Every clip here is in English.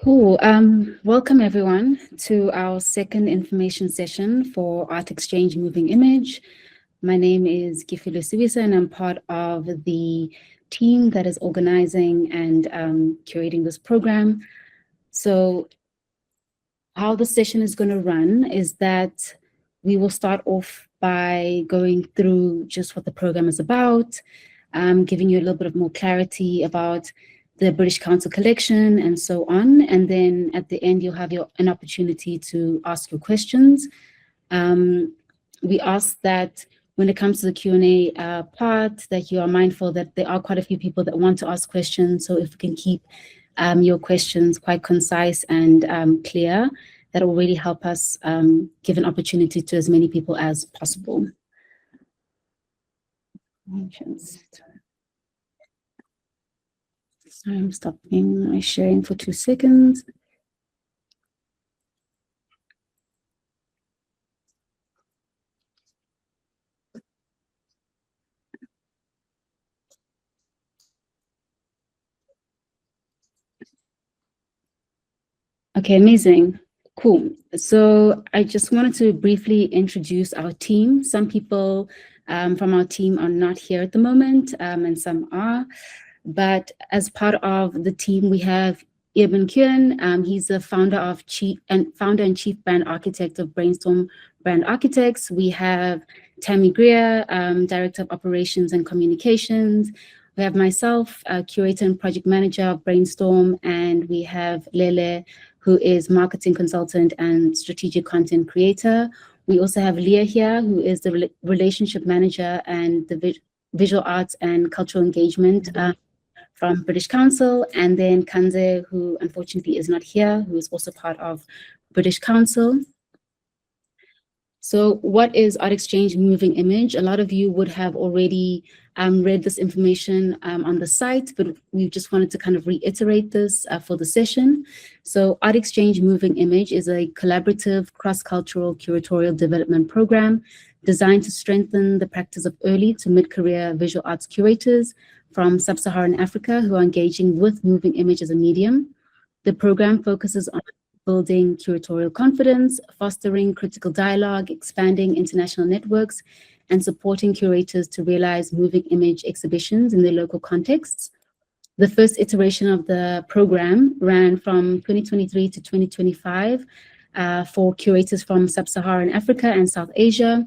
Cool. Welcome everyone to our second information session for Art Exchange Moving Image. My name is Gifilo Sibisa and I'm part of the team that is organizing and curating this program. So how the session is going to run is that we will start off by going through just what the program is about, giving you a little bit of more clarity about the British Council collection and so on. And then at the end, you'll have an opportunity to ask your questions. We ask that when it comes to the Q&A part, that you are mindful that there are quite a few people that want to ask questions. So if we can keep your questions quite concise and clear, that will really help us give an opportunity to as many people as possible. Sorry, I'm stopping my sharing for 2 seconds. Okay, amazing. Cool. So I just wanted to briefly introduce our team. Some people from our team are not here at the moment, and some are. But as part of the team, we have Eben Kuhn. He's the founder and chief brand architect of Brainstorm Brand Architects. We have Tammy Greer, director of operations and communications. We have myself, curator and project manager of Brainstorm, and we have Lele, who is marketing consultant and strategic content creator. We also have Leah here, who is the relationship manager and the visual arts and cultural engagement from British Council, and then Kanze, who unfortunately is not here, who is also part of British Council. So what is Art Exchange Moving Image? A lot of you would have already read this information on the site, but we just wanted to kind of reiterate this for the session. So Art Exchange Moving Image is a collaborative cross-cultural curatorial development program designed to strengthen the practice of early to mid-career visual arts curators from sub-Saharan Africa who are engaging with moving image as a medium. The program focuses on building curatorial confidence, fostering critical dialogue, expanding international networks, and supporting curators to realize moving image exhibitions in their local contexts. The first iteration of the program ran from 2023 to 2025 for curators from sub-Saharan Africa and South Asia.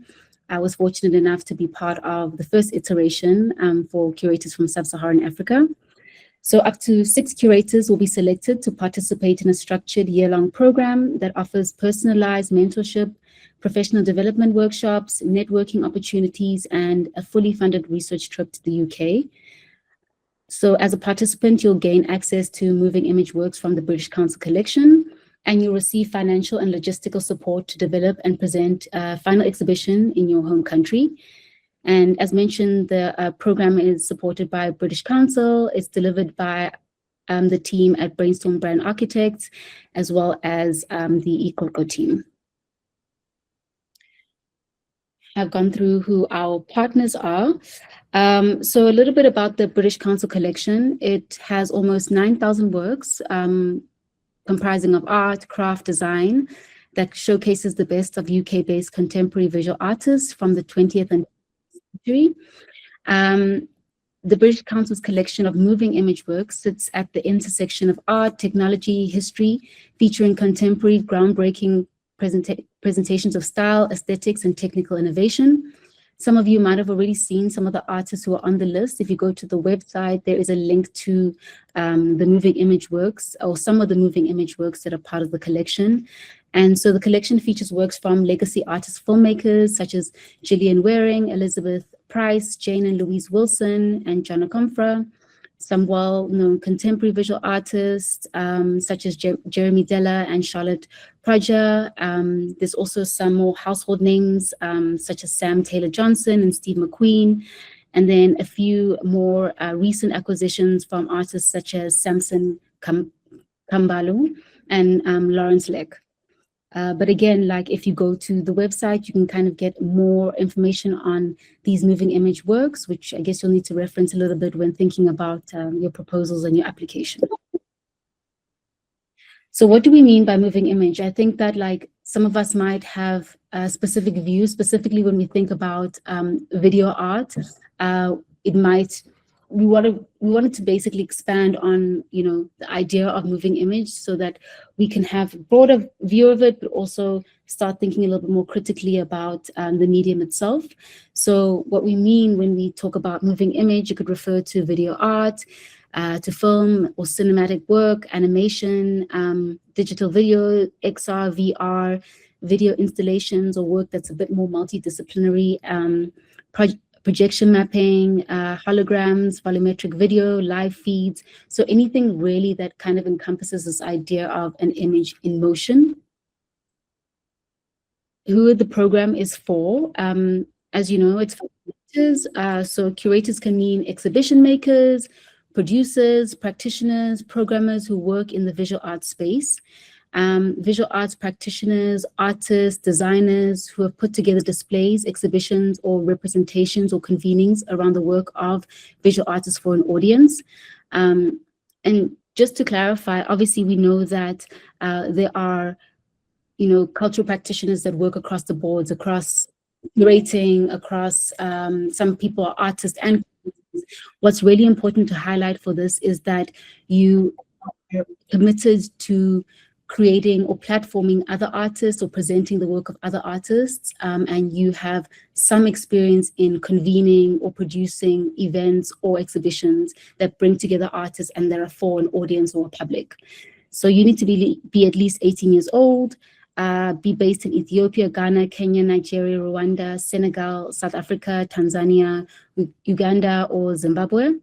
I was fortunate enough to be part of the first iteration for curators from sub-Saharan Africa. So up to 6 curators will be selected to participate in a structured year-long program that offers personalized mentorship, professional development workshops, networking opportunities, and a fully funded research trip to the UK. So as a participant, you'll gain access to moving image works from the British Council collection, and you'll receive financial and logistical support to develop and present a final exhibition in your home country. And as mentioned, the program is supported by British Council. It's delivered by the team at Brainstorm Brand Architects, as well as the eCoco team. I've gone through who our partners are. So a little bit about the British Council collection. It has almost 9,000 works comprising of art, craft, design that showcases the best of UK-based contemporary visual artists from the 20th and century. The British Council's collection of moving image works sits at the intersection of art, technology, history, featuring contemporary, groundbreaking presentations of style, aesthetics, and technical innovation. Some of you might have already seen some of the artists who are on the list. If you go to the website, there is a link to the moving image works, or some of the moving image works that are part of the collection. And so the collection features works from legacy artist filmmakers such as Gillian Waring, Elizabeth Price, Jane and Louise Wilson, and John Okomfra. Some well-known contemporary visual artists such as Jeremy Della and Charlotte Praja. There's also some more household names such as Sam Taylor-Johnson and Steve McQueen. And then a few more recent acquisitions from artists such as Samson Kambalu and Lawrence Leck. But again, like if you go to the website, you can kind of get more information on these moving image works, which I guess you'll need to reference a little bit when thinking about your proposals and your application. So what do we mean by moving image? I think that like some of us might have a specific view, specifically when we think about video art. It might we wanted to basically expand on, you know, the idea of moving image so that we can have a broader view of it, but also start thinking a little bit more critically about the medium itself. So what we mean when we talk about moving image, it could refer to video art, to film or cinematic work, animation, digital video, XR, VR, video installations, or work that's a bit more multidisciplinary, projection mapping, holograms, volumetric video, live feeds. So anything really that kind of encompasses this idea of an image in motion. Who the program is for, as you know, it's for curators. So curators can mean exhibition makers, producers, practitioners, programmers who work in the visual arts space. Visual arts practitioners, artists, designers who have put together displays, exhibitions, or representations or convenings around the work of visual artists for an audience. And just to clarify, obviously we know that there are, you know, cultural practitioners that work across the boards, across curating, across some people are artists and what's really important to highlight for this is that you are committed to creating or platforming other artists or presenting the work of other artists, and you have some experience in convening or producing events or exhibitions that bring together artists and that are for an audience or a public. So you need to be at least 18 years old, be based in Ethiopia, Ghana, Kenya, Nigeria, Rwanda, Senegal, South Africa, Tanzania, Uganda, or Zimbabwe.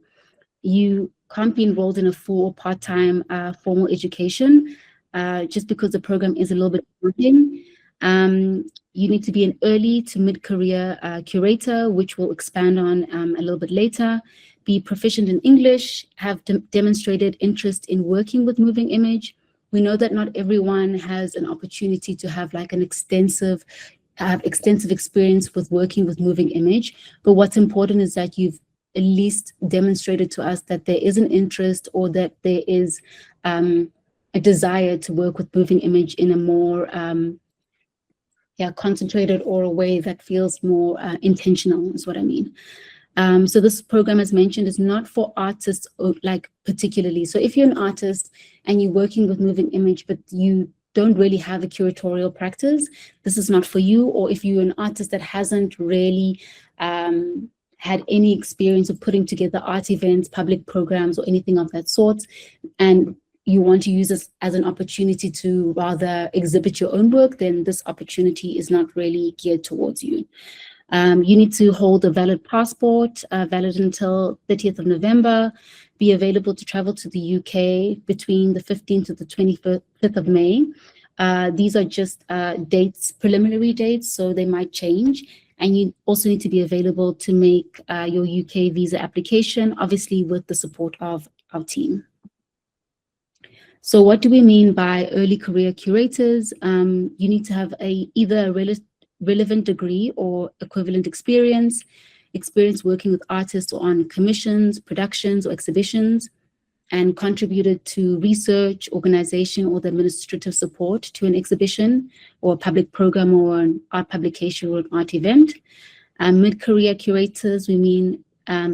You can't be enrolled in a full or part-time formal education, just because the program is a little bit daunting. You need to be an early to mid-career curator, which we'll expand on a little bit later. Be proficient in English, have demonstrated interest in working with moving image. We know that not everyone has an opportunity to have like an extensive experience with working with moving image, but what's important is that you've at least demonstrated to us that there is an interest or that there is a desire to work with moving image in a more concentrated or a way that feels more intentional is what I mean. So this program, as mentioned, is not for artists like particularly. So if you're an artist and you're working with moving image, but you don't really have a curatorial practice, this is not for you. Or if you're an artist that hasn't really had any experience of putting together art events, public programs, or anything of that sort, and you want to use this as an opportunity to rather exhibit your own work, then this opportunity is not really geared towards you. You need to hold a valid passport, valid until 30th of November, be available to travel to the UK between the 15th to the 25th of May. These are just dates, preliminary dates, so they might change. And you also need to be available to make your UK visa application, obviously with the support of our team. So what do we mean by early career curators? You need to have either a relevant degree or equivalent experience working with artists or on commissions, productions, or exhibitions, and contributed to research, organization, or the administrative support to an exhibition or a public program or an art publication or an art event. Mid-career curators, we mean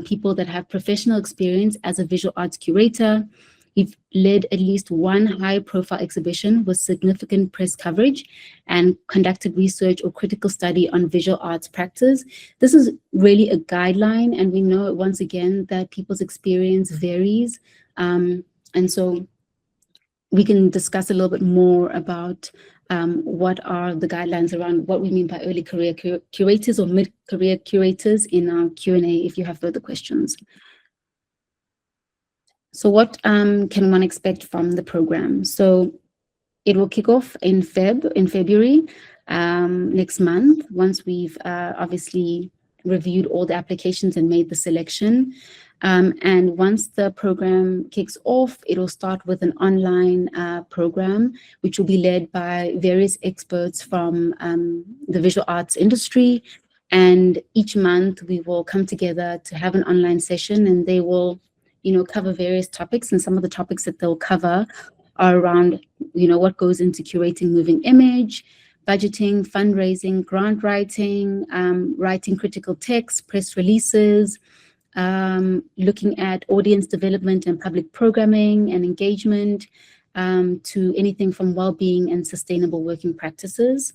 people that have professional experience as a visual arts curator. You've led at least one high-profile exhibition with significant press coverage and conducted research or critical study on visual arts practice. This is really a guideline, and we know once again that people's experience varies. And so we can discuss a little bit more about what are the guidelines around what we mean by early career curators or mid-career curators in our Q&A if you have further questions. So what can one expect from the program? So it will kick off in February next month, once we've obviously reviewed all the applications and made the selection. And once the program kicks off, it will start with an online program, which will be led by various experts from the visual arts industry. And each month we will come together to have an online session, and they will cover various topics, and some of the topics that they'll cover are around what goes into curating moving image, budgeting, fundraising, grant writing, writing critical text, press releases, looking at audience development and public programming and engagement, to anything from well-being and sustainable working practices.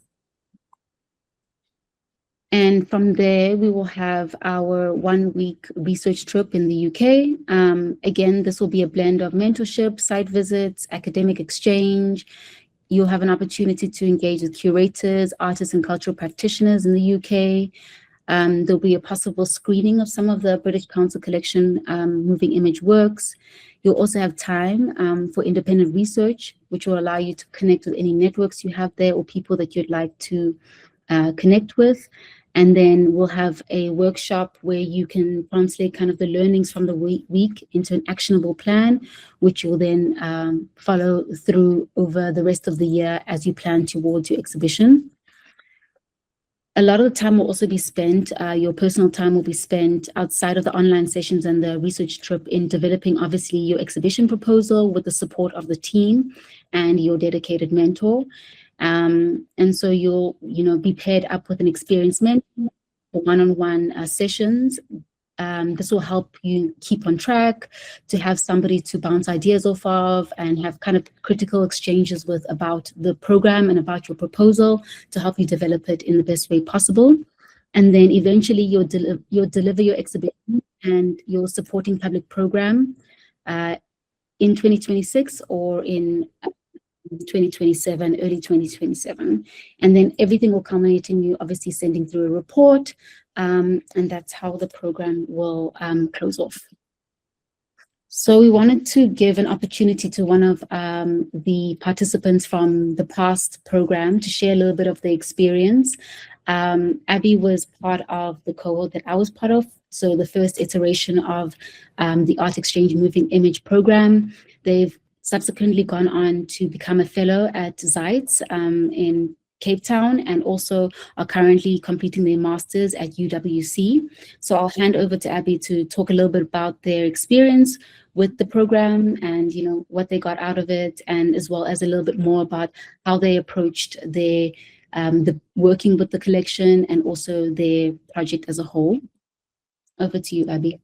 And from there, we will have our 1-week research trip in the UK. Again, this will be a blend of mentorship, site visits, academic exchange. You'll have an opportunity to engage with curators, artists, and cultural practitioners in the UK. There'll be a possible screening of some of the British Council collection moving image works. You'll also have time for independent research, which will allow you to connect with any networks you have there or people that you'd like to connect with. And then we'll have a workshop where you can translate kind of the learnings from the week into an actionable plan, which you'll then follow through over the rest of the year as you plan towards your exhibition. A lot of the time will also be spent, your personal time will be spent outside of the online sessions and the research trip in developing, obviously, your exhibition proposal with the support of the team and your dedicated mentor. And so you'll, be paired up with an experienced mentor for one-on-one sessions. This will help you keep on track, to have somebody to bounce ideas off of and have kind of critical exchanges with about the program and about your proposal to help you develop it in the best way possible. And then eventually you'll deliver your exhibition and your supporting public program in 2026 or in 2027, early 2027. And then everything will culminate in you obviously sending through a report, and that's how the program will close off. So we wanted to give an opportunity to one of the participants from the past program to share a little bit of the experience. Abby was part of the cohort that I was part of, so the first iteration of the Art Exchange Moving Image program. They've subsequently gone on to become a fellow at Zeitz in Cape Town, and also are currently completing their masters at UWC. So I'll hand over to Abby to talk a little bit about their experience with the program and what they got out of it, and as well as a little bit more about how they approached their the working with the collection and also their project as a whole. Over to you, Abby.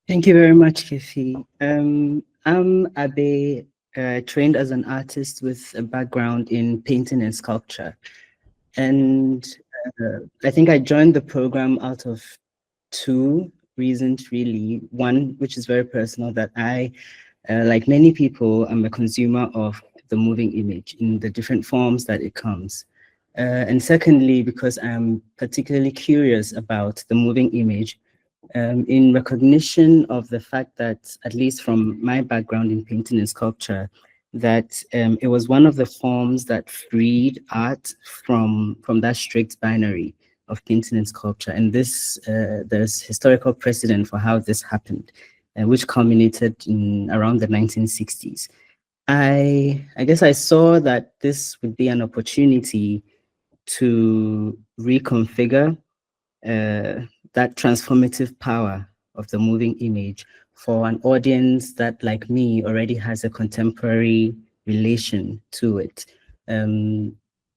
Thank you very much, Kefi. I'm Abe, trained as an artist with a background in painting and sculpture. And I think I joined the program out of two reasons, really. One, which is very personal, that I, like many people, I'm a consumer of the moving image in the different forms that it comes. And secondly, because I'm particularly curious about the moving image, in recognition of the fact that, at least from my background in painting and sculpture, that it was one of the forms that freed art from that strict binary of painting and sculpture. And this, there's historical precedent for how this happened, which culminated in around the 1960s. I guess I saw that this would be an opportunity to reconfigure that transformative power of the moving image for an audience that, like me, already has a contemporary relation to it.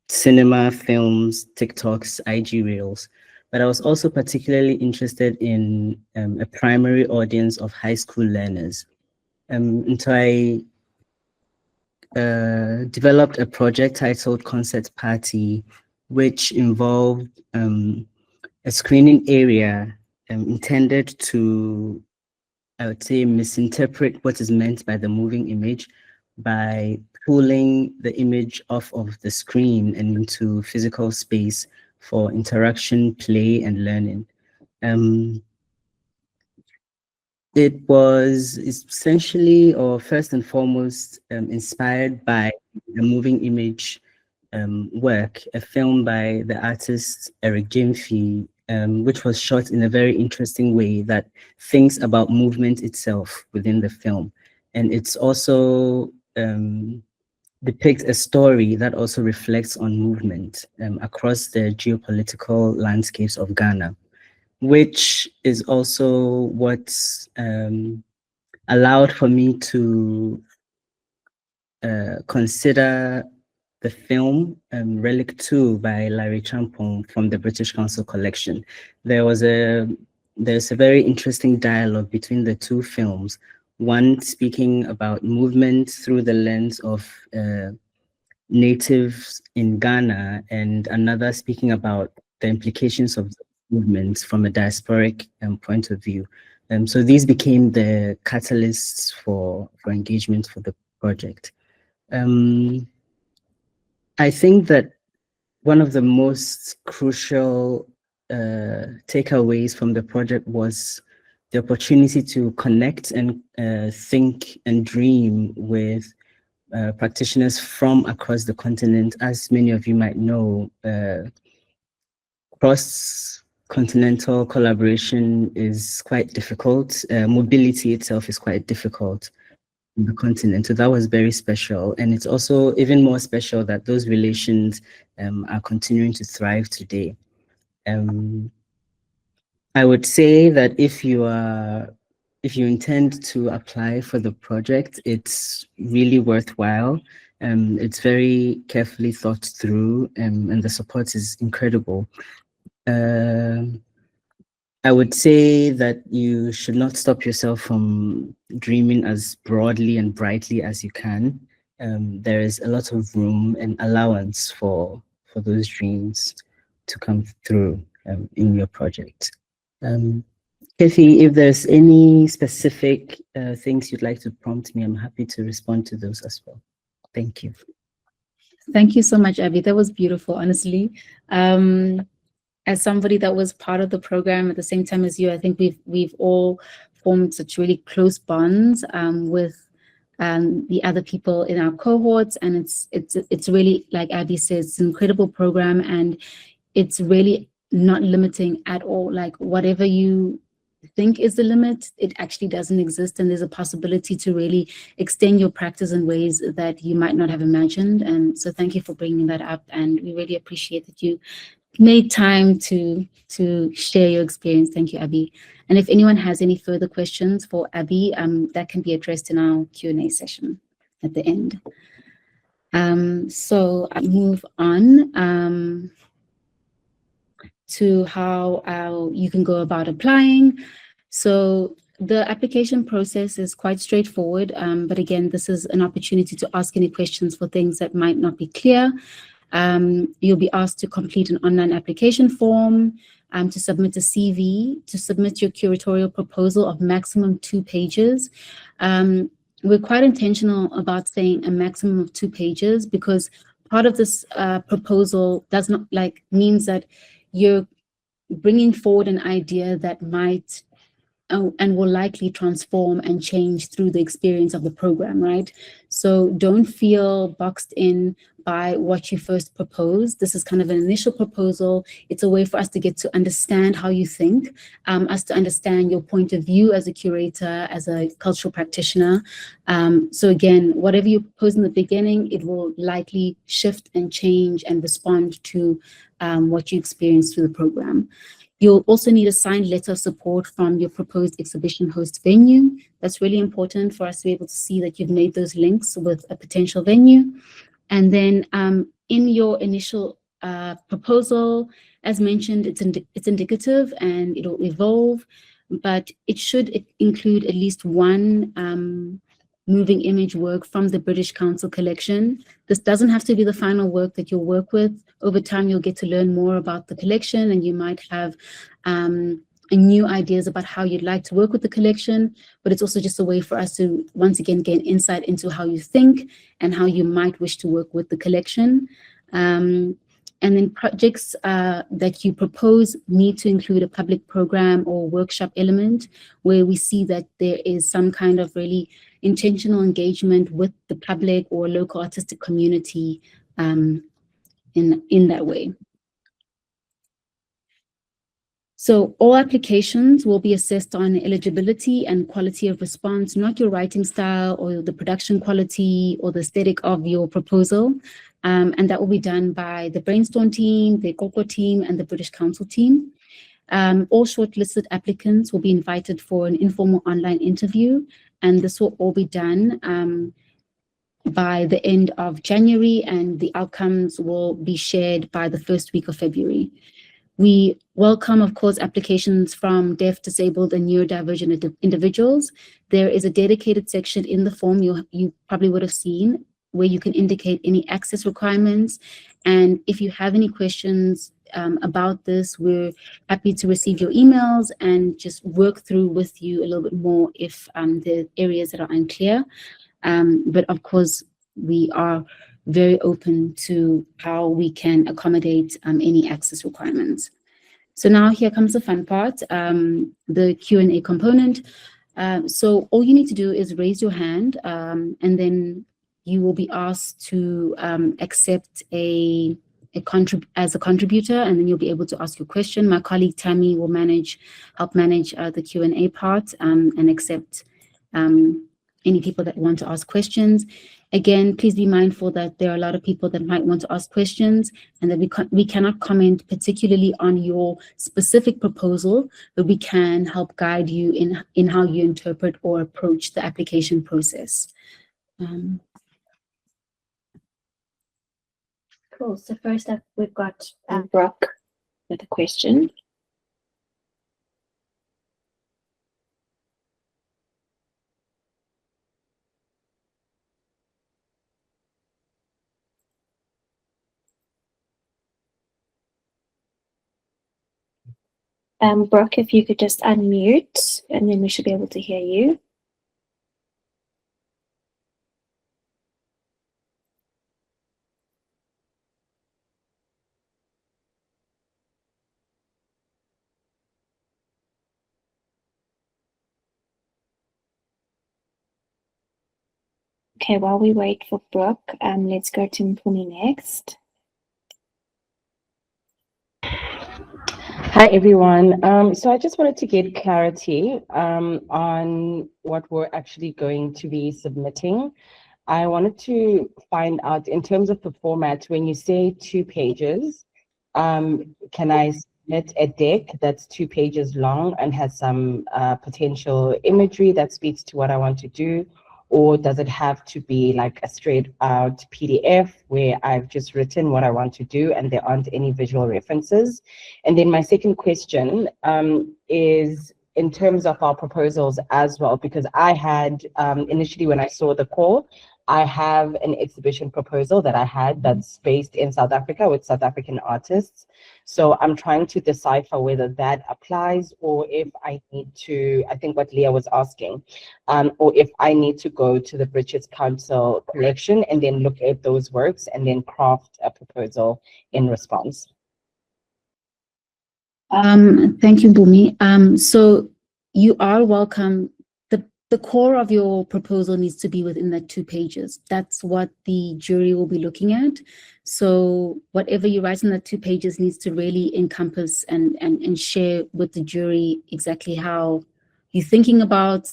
Cinema, films, TikToks, IG Reels. But I was also particularly interested in a primary audience of high school learners. And so I developed a project titled Concert Party, which involved a screening area intended to, I would say, misinterpret what is meant by the moving image by pulling the image off of the screen and into physical space for interaction, play, and learning. It was essentially, or first and foremost, inspired by the moving image work, a film by the artist Eric Jemfi, which was shot in a very interesting way that thinks about movement itself within the film. And it's also depicts a story that also reflects on movement across the geopolitical landscapes of Ghana, which is also what allowed for me to consider the film Relic 2 by Larry Champong from the British Council collection. There's a very interesting dialogue between the two films, one speaking about movement through the lens of natives in Ghana, and another speaking about the implications of movements from a diasporic point of view. So these became the catalysts for engagement for the project. I think that one of the most crucial takeaways from the project was the opportunity to connect and think and dream with practitioners from across the continent. As many of you might know, cross-continental collaboration is quite difficult. Mobility itself is quite difficult on the continent. So that was very special. And it's also even more special that those relations are continuing to thrive today. I would say that if you intend to apply for the project, it's really worthwhile. It's very carefully thought through, and the support is incredible. I would say that you should not stop yourself from dreaming as broadly and brightly as you can. There is a lot of room and allowance for those dreams to come through in your project. Kathy, if there's any specific things you'd like to prompt me, I'm happy to respond to those as well. Thank you. Thank you so much, Abby. That was beautiful, honestly. As somebody that was part of the program at the same time as you, I think we've all formed such really close bonds with the other people in our cohorts, and it's really, like Abby says, it's an incredible program, and it's really not limiting at all. Like, whatever you think is the limit, it actually doesn't exist, and there's a possibility to really extend your practice in ways that you might not have imagined. And so thank you for bringing that up, and we really appreciate that you made time to share your experience. Thank you, Abby. And if anyone has any further questions for Abby, that can be addressed in our Q&A session at the end. So I move on to how you can go about applying. So the application process is quite straightforward, but again, this is an opportunity to ask any questions for things that might not be clear. You'll be asked to complete an online application form, to submit a CV, to submit your curatorial proposal of maximum 2 pages. We're quite intentional about saying a maximum of 2 pages because part of this proposal does not means that you're bringing forward an idea that might and will likely transform and change through the experience of the program, right? So don't feel boxed in by what you first proposed. This is kind of an initial proposal. It's a way for us to get to understand how you think, us to understand your point of view as a curator, as a cultural practitioner. So again, whatever you propose in the beginning, it will likely shift and change and respond to what you experience through the program. You'll also need a signed letter of support from your proposed exhibition host venue. That's really important for us to be able to see that you've made those links with a potential venue. And then in your initial proposal, as mentioned, it's indicative and it'll evolve, but it should include at least one moving image work from the British Council collection. This doesn't have to be the final work that you'll work with. Over time, you'll get to learn more about the collection, and you might have new ideas about how you'd like to work with the collection, but it's also just a way for us to, once again, gain insight into how you think and how you might wish to work with the collection. And then projects that you propose need to include a public program or workshop element where we see that there is some kind of really intentional engagement with the public or local artistic community in that way. So all applications will be assessed on eligibility and quality of response, not your writing style or the production quality or the aesthetic of your proposal. And that will be done by the Brainstorm team, the Koko team, and the British Council team. All shortlisted applicants will be invited for an informal online interview, and this will all be done by the end of January, and the outcomes will be shared by the first week of February. We welcome, of course, applications from deaf, disabled, and neurodivergent individuals. There is a dedicated section in the form you probably would have seen where you can indicate any access requirements. And if you have any questions about this, we're happy to receive your emails and just work through with you a little bit more if the areas that are unclear. But of course, we are very open to how we can accommodate any access requirements. So now here comes the fun part, the Q&A component. So all you need to do is raise your hand, and then you will be asked to accept as a contributor, and then you'll be able to ask your question. My colleague Tammy will help manage the Q&A part and accept any people that want to ask questions. Again, please be mindful that there are a lot of people that might want to ask questions, and that we cannot comment particularly on your specific proposal, but we can help guide you in how you interpret or approach the application process. Cool. So first up, we've got Brooke with a question. Brooke, if you could just unmute, and then we should be able to hear you. Okay, while we wait for Brooke, let's go to Mpumi next. Hi, everyone. So I just wanted to get clarity on what we're actually going to be submitting. I wanted to find out, in terms of the format, when you say 2 pages, can I submit a deck that's 2 pages long and has some potential imagery that speaks to what I want to do? Or does it have to be like a straight out PDF where I've just written what I want to do and there aren't any visual references? And then my second question is in terms of our proposals as well, because I had initially, when I saw the call, I have an exhibition proposal that I had that's based in South Africa with South African artists. So I'm trying to decipher whether that applies, or if I need to, I think what Leah was asking, or if I need to go to the British Council collection and then look at those works and then craft a proposal in response. Thank you, Bumi. So you are welcome. The core of your proposal needs to be within that 2 pages. That's what the jury will be looking at. So whatever you write in that 2 pages needs to really encompass and share with the jury exactly how you're thinking about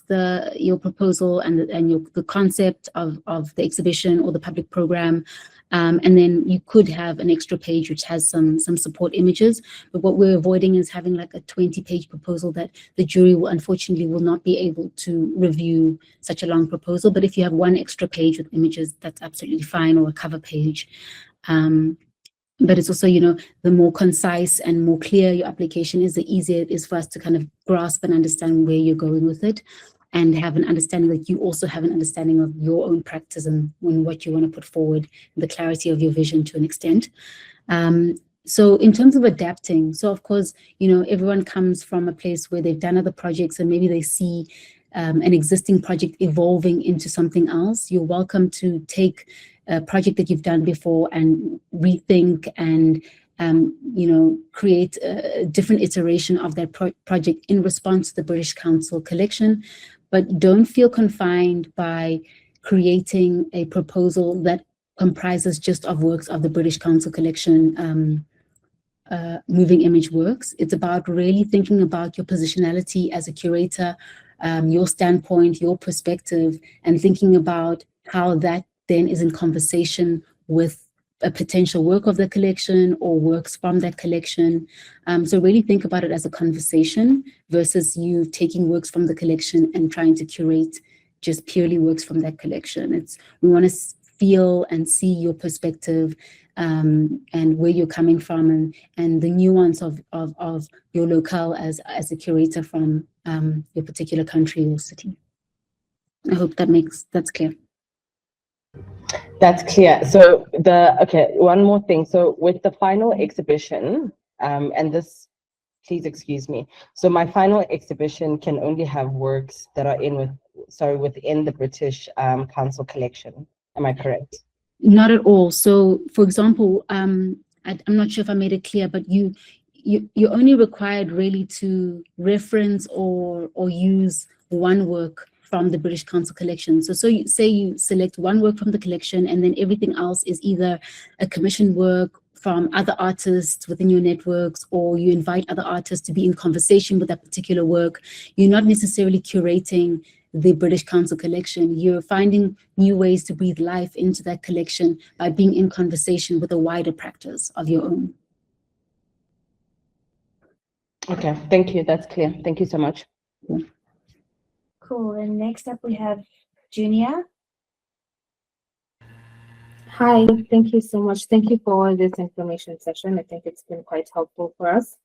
your proposal and the concept of the exhibition or the public program. And then you could have an extra page which has some support images, but what we're avoiding is having like a 20-page proposal that the jury will unfortunately not be able to review such a long proposal. But if you have 1 extra page with images, that's absolutely fine, or a cover page. But it's also, the more concise and more clear your application is, the easier it is for us to kind of grasp and understand where you're going with it, and have an understanding that you also have an understanding of your own practice and what you want to put forward, the clarity of your vision to an extent. So in terms of adapting, so of course, everyone comes from a place where they've done other projects and maybe they see an existing project evolving into something else. You're welcome to take a project that you've done before and rethink and create a different iteration of that project in response to the British Council collection. But don't feel confined by creating a proposal that comprises just of works of the British Council collection, moving image works. It's about really thinking about your positionality as a curator, your standpoint, your perspective, and thinking about how that then is in conversation with a potential work of the collection or works from that collection. So really think about it as a conversation versus you taking works from the collection and trying to curate just purely works from that collection. We want to feel and see your perspective, and where you're coming from, and the nuance of your locale as a curator from your particular country or city. I hope that's clear. That's clear. So okay, one more thing. So with the final exhibition, and this, please excuse me. So my final exhibition can only have works that are within the British Council collection. Am I correct? Not at all. So, for example, I'm not sure if I made it clear, but you're only required really to reference or use one work from the British Council collection. So you say you select one work from the collection, and then everything else is either a commissioned work from other artists within your networks, or you invite other artists to be in conversation with that particular work. You're not necessarily curating the British Council collection. You're finding new ways to breathe life into that collection by being in conversation with a wider practice of your own. Okay, thank you. That's clear. Thank you so much. Yeah. Cool. And next up we have Junia. Hi, thank you so much. Thank you for this information session. I think it's been quite helpful for us.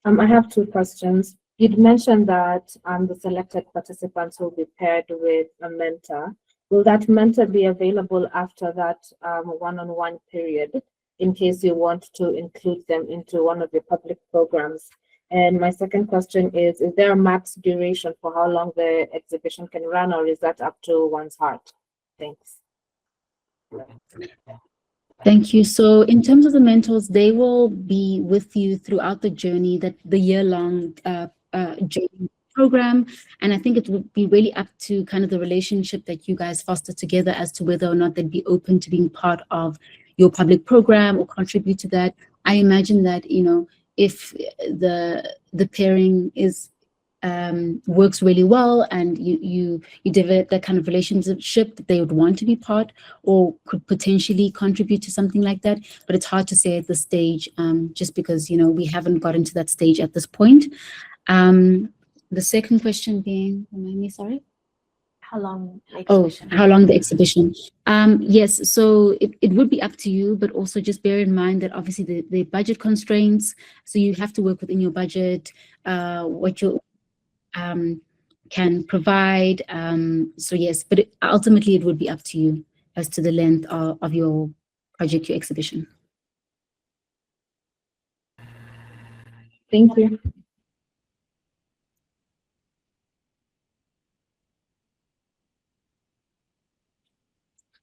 I have two questions. You'd mentioned that the selected participants will be paired with a mentor. Will that mentor be available after that one-on-one period in case you want to include them into one of your public programs? And my second question is there a max duration for how long the exhibition can run, or is that up to one's heart? Thanks. Thank you. So in terms of the mentors, they will be with you throughout the journey, the year-long journey program. And I think it would be really up to kind of the relationship that you guys foster together as to whether or not they'd be open to being part of your public program or contribute to that. I imagine that, if the pairing is works really well and you develop that kind of relationship, that they would want to be part or could potentially contribute to something like that. But it's hard to say at this stage, just because we haven't gotten to that stage at this point. The second question being, remind me, sorry? How long the exhibition? How long the exhibition? Yes, so it would be up to you, but also just bear in mind that obviously the budget constraints, so you have to work within your budget, what you can provide. So yes, but ultimately it would be up to you as to the length of your project, your exhibition. Thank you.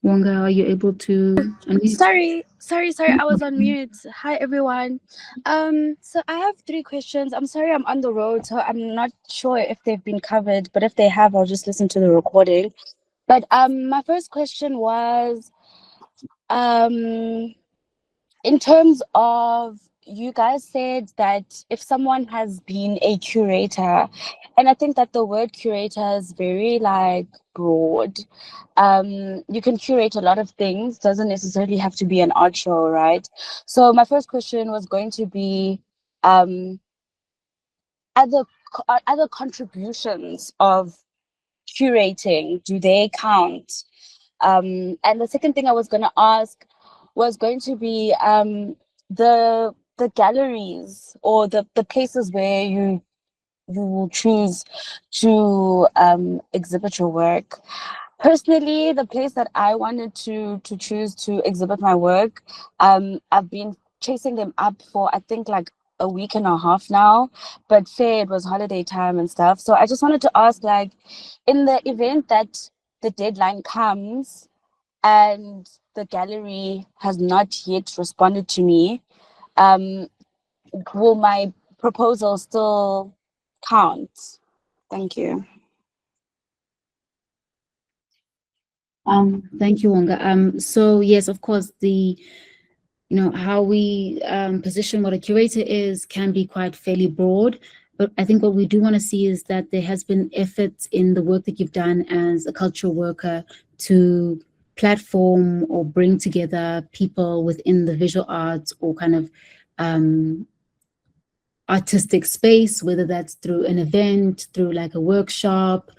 Wonga, are you able to unmute? Sorry, I was on mute. Hi everyone. So I have 3 questions. I'm sorry, I'm on the road, so I'm not sure if they've been covered, but if they have, I'll just listen to the recording. But my first question was, in terms of, you guys said that if someone has been a curator, and I think that the word curator is very broad. You can curate a lot of things, doesn't necessarily have to be an art show, right? So my first question was going to be, other contributions of curating, do they count? And the second thing I was going to ask was going to be the galleries or the places where you will choose to exhibit your work. Personally, the place that I wanted to choose to exhibit my work, I've been chasing them up for I think a week and a half now, but it was holiday time and stuff. So I just wanted to ask, in the event that the deadline comes and the gallery has not yet responded to me, will my proposal still count? Thank you. Thank you, Wonga. So yes, of course, how we position what a curator is can be quite fairly broad, but I think what we do want to see is that there has been efforts in the work that you've done as a cultural worker to platform or bring together people within the visual arts or kind of artistic space, whether that's through an event, through a workshop,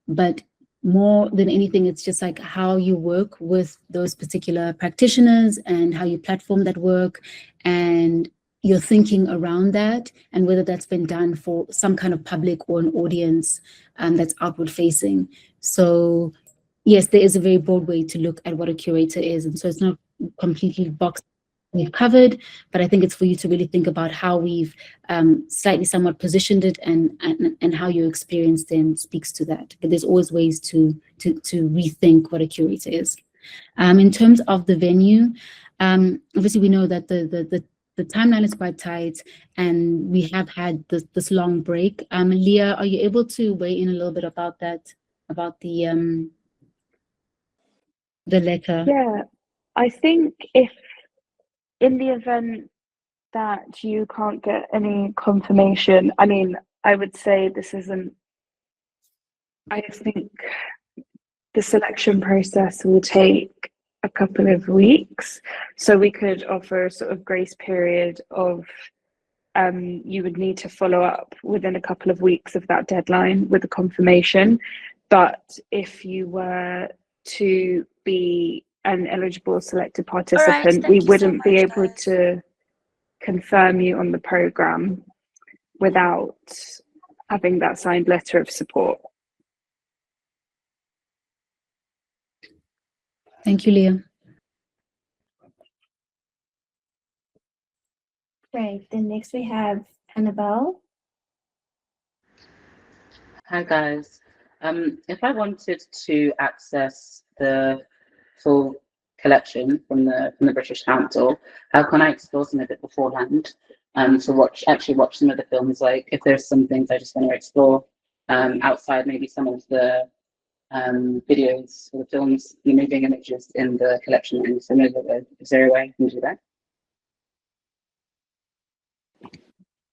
but more than anything, it's just like how you work with those particular practitioners and how you platform that work and your thinking around that, and whether that's been done for some kind of public or an audience that's outward facing. So yes, there is a very broad way to look at what a curator is. And so it's not completely boxed we've covered, but I think it's for you to really think about how we've slightly somewhat positioned it and how your experience then speaks to that. But there's always ways to rethink what a curator is. In terms of the venue, obviously we know that the timeline is quite tight and we have had this long break. Leah, are you able to weigh in a little bit about that, about the letter? Yeah, I think if in the event that you can't get any confirmation, I mean, I would say this isn't, I think the selection process will take a couple of weeks. So we could offer a sort of grace period of, you would need to follow up within a couple of weeks of that deadline with a confirmation. But if you were to be an eligible selected participant, thank we you so wouldn't be much, able guys. to confirm you on the program without having that signed letter of support. Thank you, Leah. Great. Then next we have Annabelle. Hi guys. If I wanted to access the full collection from the British Council, how can I explore some of it beforehand? To actually watch some of the films, like if there's some things I just want to explore outside maybe some of the videos or the films, the moving images in the collection and some of it. Is there a way I can do that?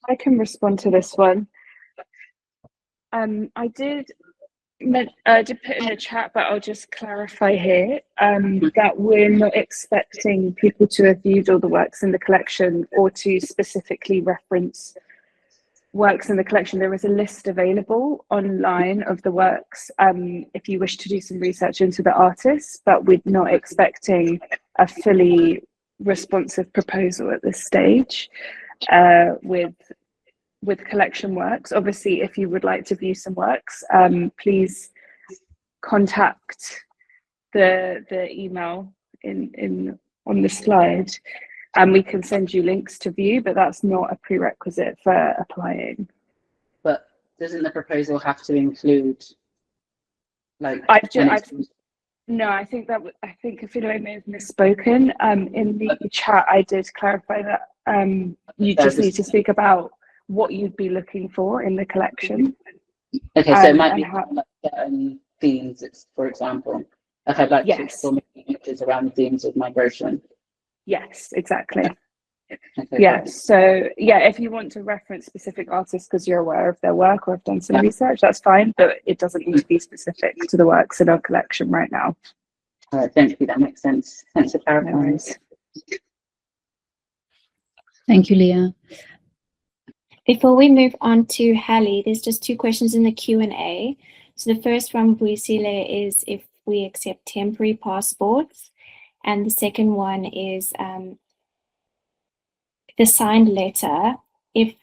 I can respond to this one. I did put in the chat, but I'll just clarify here that we're not expecting people to have viewed all the works in the collection or to specifically reference works in the collection. There is a list available online of the works if you wish to do some research into the artists, but we're not expecting a fully responsive proposal at this stage with collection works. Obviously, if you would like to view some works, please contact the email in on the slide, and we can send you links to view, but that's not a prerequisite for applying. But doesn't the proposal have to include like No, I think Afinoe may have misspoken. In the chat, I did clarify that you just need to speak about what you'd be looking for in the collection. Okay, so it might be like certain themes, for example. Like I'd like to explore images around themes of migration. Yes, exactly. Okay, Yeah, so yeah, if you want to reference specific artists because you're aware of their work or have done some research, that's fine, but it doesn't need to be specific to the works in our collection right now. All right, thank you, that makes sense. Thanks for clarifying. Thank you, Leah. Before we move on to Hallie, there's just two questions in the Q&A. So the first from Buisile is if we accept temporary passports, and the second one is the signed letter. If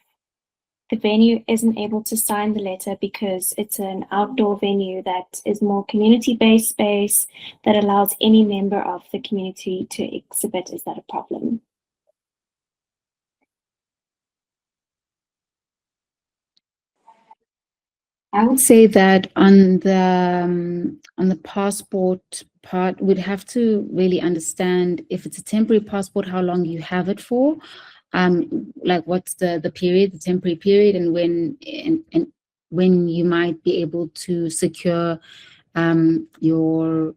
the venue isn't able to sign the letter because it's an outdoor venue that is more community-based space that allows any member of the community to exhibit, is that a problem? I would say that on the passport part, we'd have to really understand if it's a temporary passport, how long you have it for, like what's the period, the temporary period, and when you might be able to secure your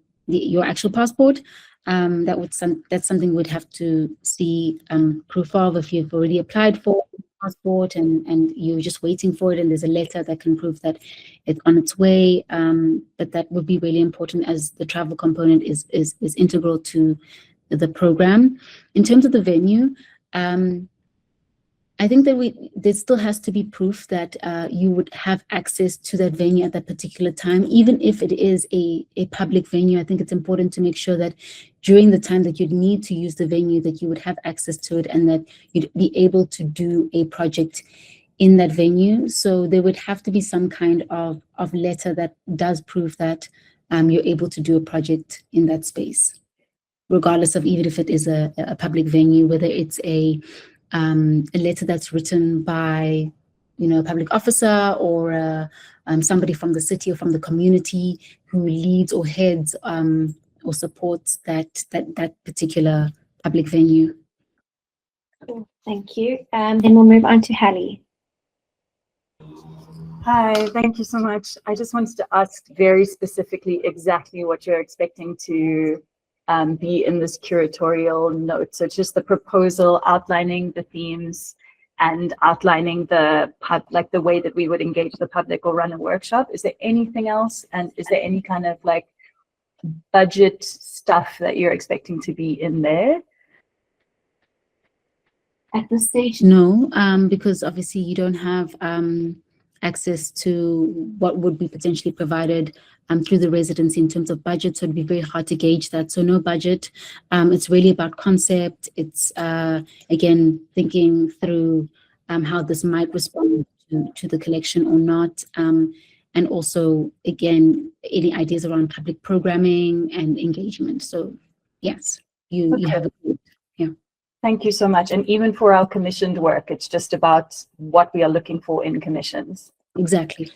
actual passport. That's something we'd have to see proof of if you've already applied for passport and you're just waiting for it and there's a letter that can prove that it's on its way, but that would be really important as the travel component is integral to the program. In terms of the venue, I think that there still has to be proof that you would have access to that venue at that particular time, even if it is a public venue. I think it's important to make sure that during the time that you'd need to use the venue, that you would have access to it and that you'd be able to do a project in that venue. So there would have to be some kind of letter that does prove that you're able to do a project in that space, regardless of even if it is a public venue, whether it's a letter that's written by, a public officer or somebody from the city or from the community who leads or heads or supports that particular public venue. Cool, thank you. Then we'll move on to Hallie. Hi, thank you so much. I just wanted to ask very specifically exactly what you're expecting to be in this curatorial note. So it's just the proposal outlining the themes and outlining the way that we would engage the public or run a workshop. Is there anything else? And is there any kind of like budget stuff that you're expecting to be in there? At this stage, no, because obviously you don't have access to what would be potentially provided through the residency in terms of budget. So it'd be very hard to gauge that. So no budget. It's really about concept. It's again, thinking through how this might respond to the collection or not. And also, again, any ideas around public programming and engagement. So yes, you have a group. Yeah. Thank you so much. And even for our commissioned work, it's just about what we are looking for in commissions. Exactly.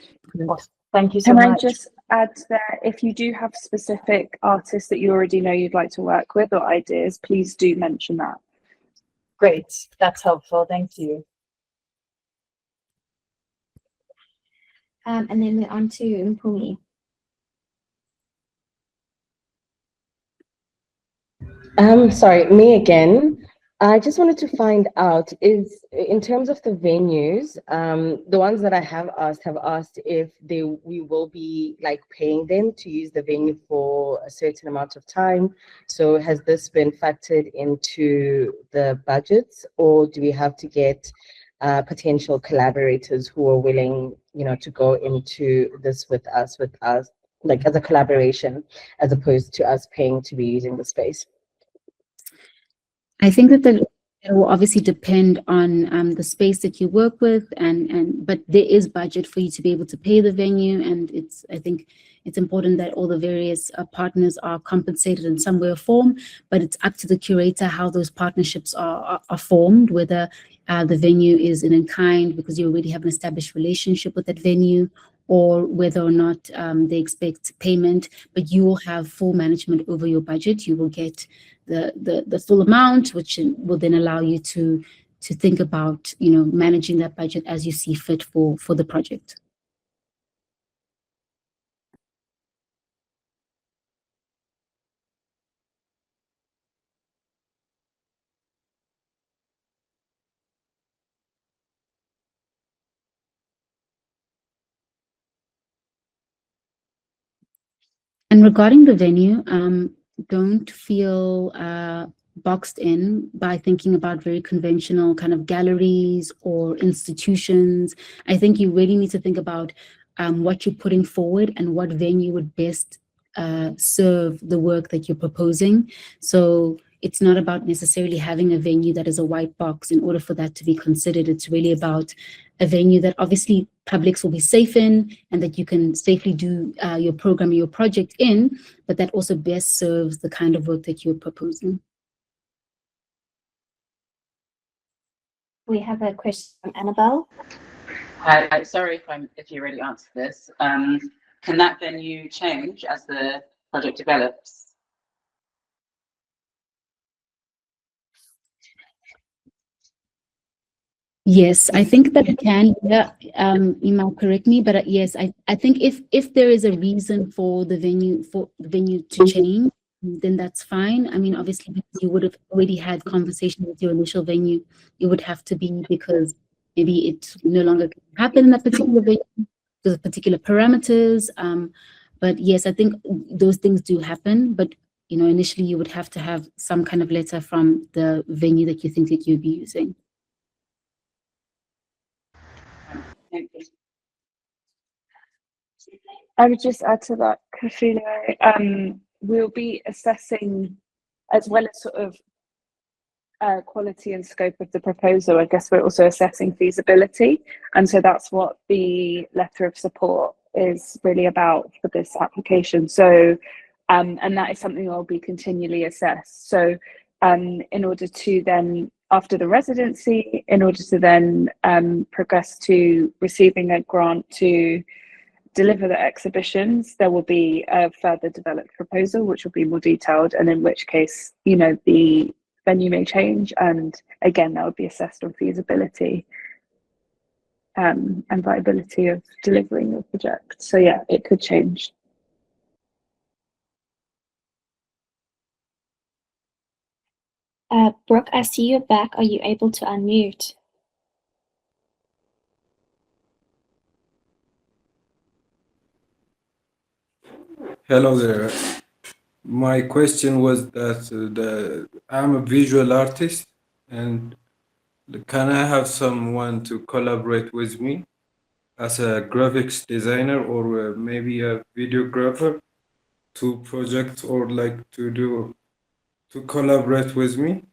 Thank you so Can much. I just add there, if you do have specific artists that you already know you'd like to work with or ideas, please do mention that. Great, that's helpful. Thank you. And then we're on to Mpumi. Sorry, me again. I just wanted to find out, is in terms of the venues, the ones that I have asked if we will be like paying them to use the venue for a certain amount of time. So has this been factored into the budgets, or do we have to get potential collaborators who are willing, to go into this with us, like as a collaboration, as opposed to us paying to be using the space? I think that it will obviously depend on the space that you work with, but there is budget for you to be able to pay the venue, and I think it's important that all the various partners are compensated in some way or form. But it's up to the curator how those partnerships are formed, whether the venue is in kind because you already have an established relationship with that venue, or whether or not they expect payment. But you will have full management over your budget. You will get the full amount, which will then allow you to think about managing that budget as you see fit for the project. And regarding the venue, don't feel boxed in by thinking about very conventional kind of galleries or institutions. I think you really need to think about what you're putting forward and what venue would best serve the work that you're proposing. So it's not about necessarily having a venue that is a white box in order for that to be considered. It's really about a venue that obviously publics will be safe in and that you can safely do your program, your project in, but that also best serves the kind of work that you're proposing. We have a question from Annabelle. Hi, sorry if you already answered this. Can that venue change as the project develops? Yes, I think that it can. Yeah, you might correct me, but yes, I think if there is a reason for the venue to change, then that's fine. I mean, obviously, because you would have already had conversation with your initial venue, it would have to be because maybe it no longer can happen in that particular venue, because of particular parameters. But yes, I think those things do happen. But initially, you would have to have some kind of letter from the venue that you think that you'd be using. Thank you. I would just add to that, Kafilo, we'll be assessing, as well as sort of quality and scope of the proposal, I guess we're also assessing feasibility. And so that's what the letter of support is really about for this application. So, and that is something that will be continually assessed. So in order to then, after the residency, in order to then progress to receiving a grant to deliver the exhibitions, there will be a further developed proposal, which will be more detailed, and in which case, you know, the venue may change, and again, that would be assessed on feasibility and viability of delivering the project. So yeah, it could change. Brooke, I see you're back. Are you able to unmute? Hello there. My question was that I'm a visual artist, and can I have someone to collaborate with me as a graphics designer or maybe a videographer to project or like to collaborate with me?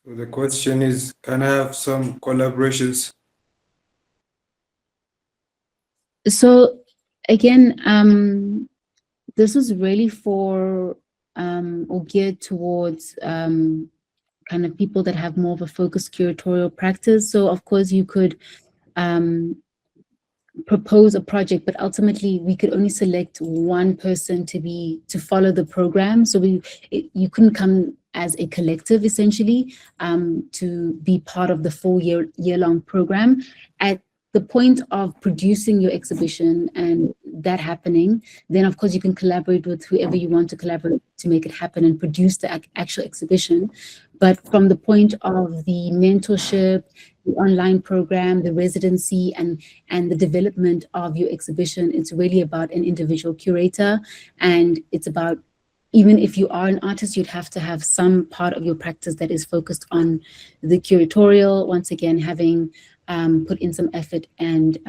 So the question is, can I have some collaborations? So again, this was really for or geared towards kind of people that have more of a focused curatorial practice. So of course you could propose a project, but ultimately we could only select one person to follow the program. So you couldn't come as a collective essentially to be part of the full year-long program. At the point of producing your exhibition and that happening, then of course you can collaborate with whoever you want to collaborate to make it happen and produce the actual exhibition. But from the point of the mentorship, the online program, the residency, and the development of your exhibition, it's really about an individual curator. And it's about, even if you are an artist, you'd have to have some part of your practice that is focused on the curatorial, once again, having put in some effort and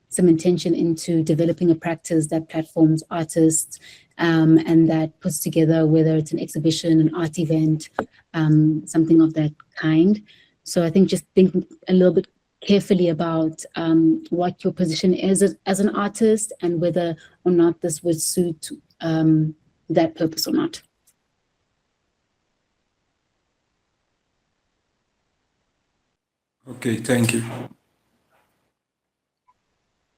some intention into developing a practice that platforms artists and that puts together, whether it's an exhibition, an art event, something of that kind. So I think just think a little bit carefully about what your position is as an artist and whether or not this would suit that purpose or not. Okay, thank you.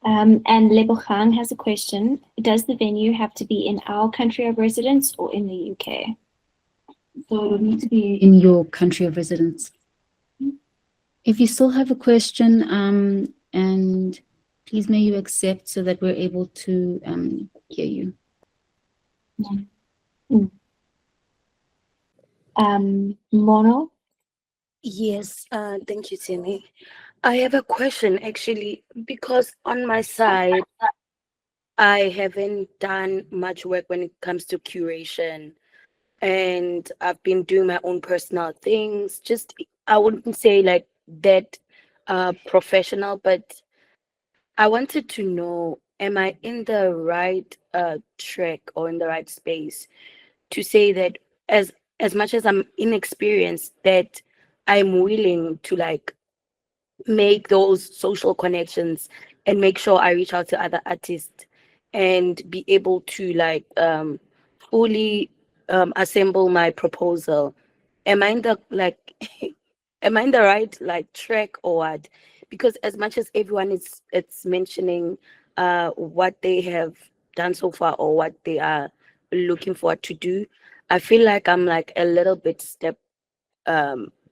And Lebogang has a question. Does the venue have to be in our country of residence or in the UK? So it would need to be in your country of residence. If you still have a question, and please may you accept so that we're able to hear you. Mono? Yes, thank you, Timmy. I have a question actually, because on my side, I haven't done much work when it comes to curation, and I've been doing my own personal things. Just, I wouldn't say like that professional, but I wanted to know, am I in the right track or in the right space to say that as much as I'm inexperienced, that I'm willing to like make those social connections and make sure I reach out to other artists and be able to like fully assemble my proposal. Am I in the like am I in the right like track or what? Because as much as everyone is it's mentioning what they have done so far or what they are looking forward to do, I feel like I'm like a little bit step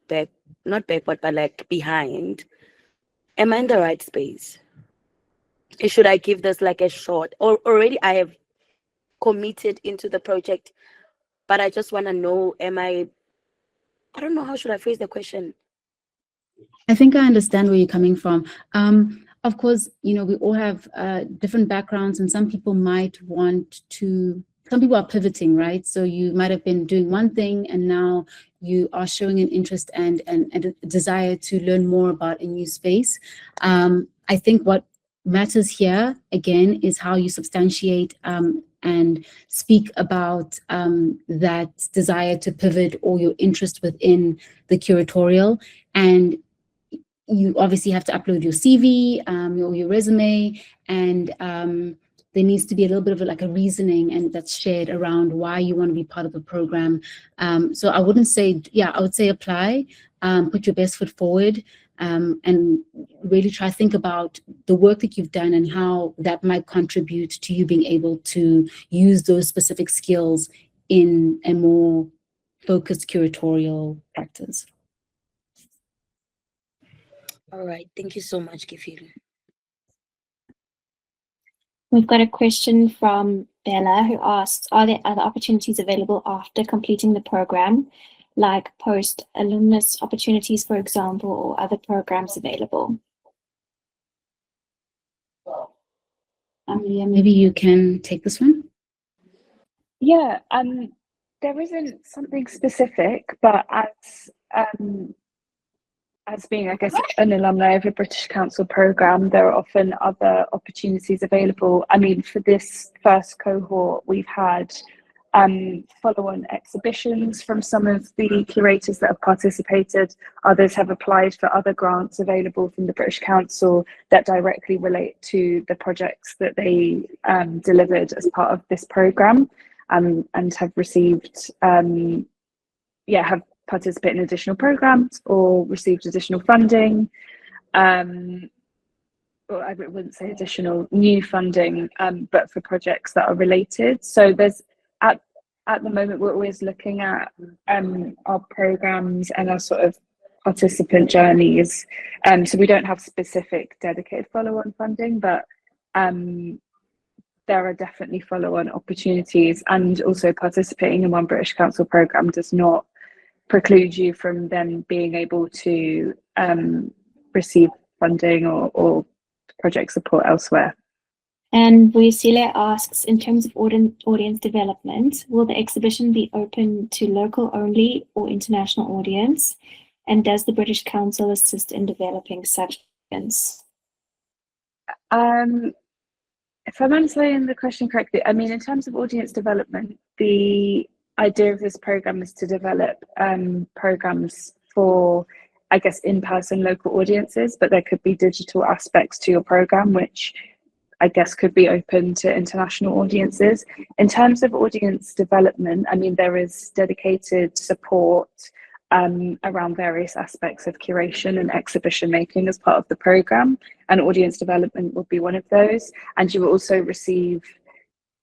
back, not backward, but like behind. Am I in the right space? Should I give this like a shot? Or already I have committed into the project, but I just want to know, I don't know, how should I phrase the question? I think I understand where you're coming from. Of course, you know, we all have different backgrounds, and some people might want to some people are pivoting, right? So you might have been doing one thing and now you are showing an interest and a desire to learn more about a new space. I think what matters here, again, is how you substantiate and speak about that desire to pivot or your interest within the curatorial. And you obviously have to upload your CV or your resume, and there needs to be a little bit of like a reasoning and that's shared around why you want to be part of the program. So I wouldn't say, I would say apply, put your best foot forward, and really try to think about the work that you've done and how that might contribute to you being able to use those specific skills in a more focused curatorial practice. All right. Thank you so much, Kefil. We've got a question from Bella who asks, are there other opportunities available after completing the program, like post-alumnus opportunities, for example, or other programs available? Leah, maybe you can take this one. Yeah, there isn't something specific, but as being, I guess, an alumni of a British Council programme, there are often other opportunities available. I mean, for this first cohort, we've had follow-on exhibitions from some of the curators that have participated. Others have applied for other grants available from the British Council that directly relate to the projects that they delivered as part of this programme, and have received, have participated in additional programs or received additional funding, or I wouldn't say additional, new funding, but for projects that are related. So there's, at the moment, we're always looking at our programs and our sort of participant journeys. So we don't have specific dedicated follow-on funding, but there are definitely follow-on opportunities, and also participating in one British Council programme does not preclude you from then being able to receive funding or project support elsewhere. And Wesile asks, in terms of audience development, will the exhibition be open to local only or international audience? And does the British Council assist in developing such audience? If I'm understanding the question correctly, I mean, in terms of audience development, the idea of this program is to develop programs for, I guess, in-person local audiences, but there could be digital aspects to your program, which I guess could be open to international audiences. In terms of audience development, I mean, there is dedicated support around various aspects of curation and exhibition making as part of the program, and audience development will be one of those. And you will also receive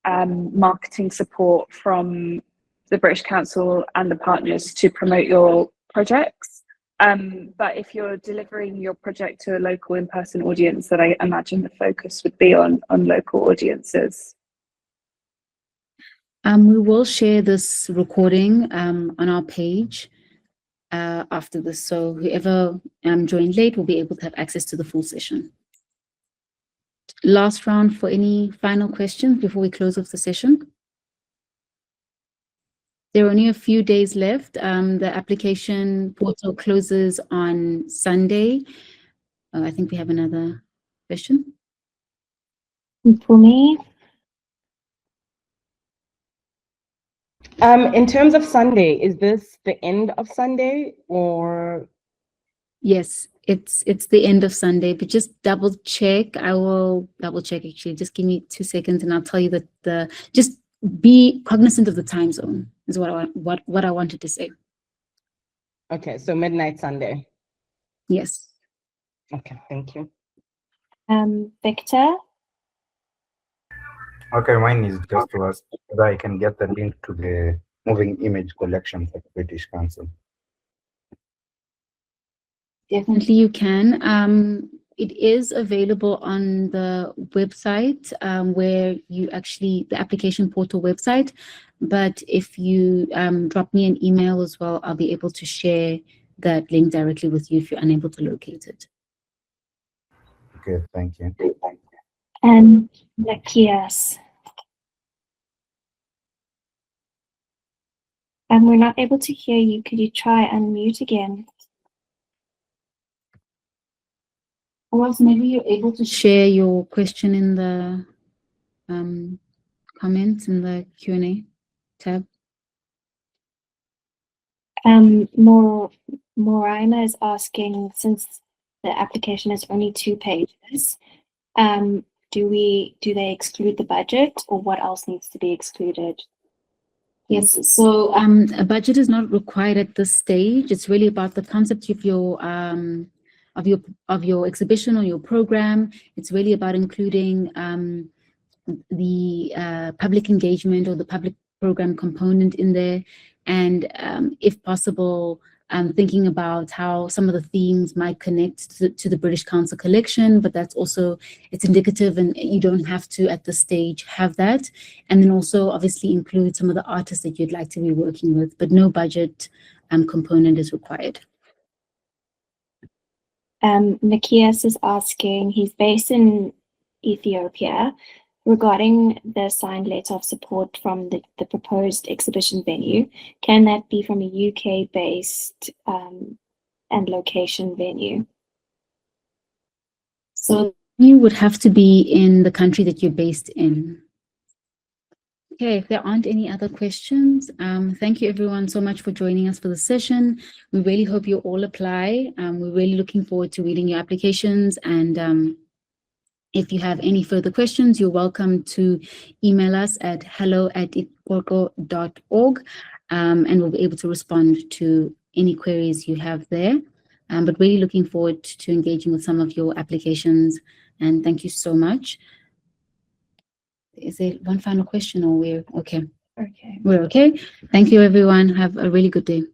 marketing support from the British Council and the partners to promote your projects. But if you're delivering your project to a local in-person audience, then I imagine the focus would be on local audiences. We will share this recording on our page after this, so whoever joined late will be able to have access to the full session. Last round for any final questions before we close off the session. There are only a few days left. The application portal closes on Sunday. I think we have another question. For me? In terms of Sunday, is this the end of Sunday or? Yes, it's the end of Sunday, but just double check. I will double check actually. Just give me 2 seconds and I'll tell you that just be cognizant of the time zone is what I wanted to say. Okay, so midnight Sunday. Yes. Okay, thank you. Victor? Okay, mine is just to ask whether I can get the link to the moving image collection for the British Council. Definitely you can. It is available on the website where you actually, the application portal website. But if you drop me an email as well, I'll be able to share that link directly with you if you're unable to locate it. Okay, thank you. And Lakias. We're not able to hear you. Could you try unmute again? Or else maybe you're able to share your question in the comments in the Q&A tab. Moraina is asking, since the application is only 2 pages, do they exclude the budget, or what else needs to be excluded? Yes, so a budget is not required at this stage. It's really about the concept of your exhibition or your program. It's really about including the public engagement or the public program component in there, and if possible, thinking about how some of the themes might connect to the British Council collection, but that's also, it's indicative and you don't have to at this stage have that. And then also obviously include some of the artists that you'd like to be working with, but no budget component is required. Nikias is asking, he's based in Ethiopia, regarding the signed letter of support from the proposed exhibition venue. Can that be from a UK-based and location venue? So you would have to be in the country that you're based in. Okay, if there aren't any other questions, thank you everyone so much for joining us for the session. We really hope you all apply. We're really looking forward to reading your applications, and if you have any further questions, you're welcome to email us at hello@ikwako.org, and we'll be able to respond to any queries you have there. But really looking forward to engaging with some of your applications, and thank you so much. Is there one final question, or we're okay? Okay. We're okay. Thank you, everyone. Have a really good day.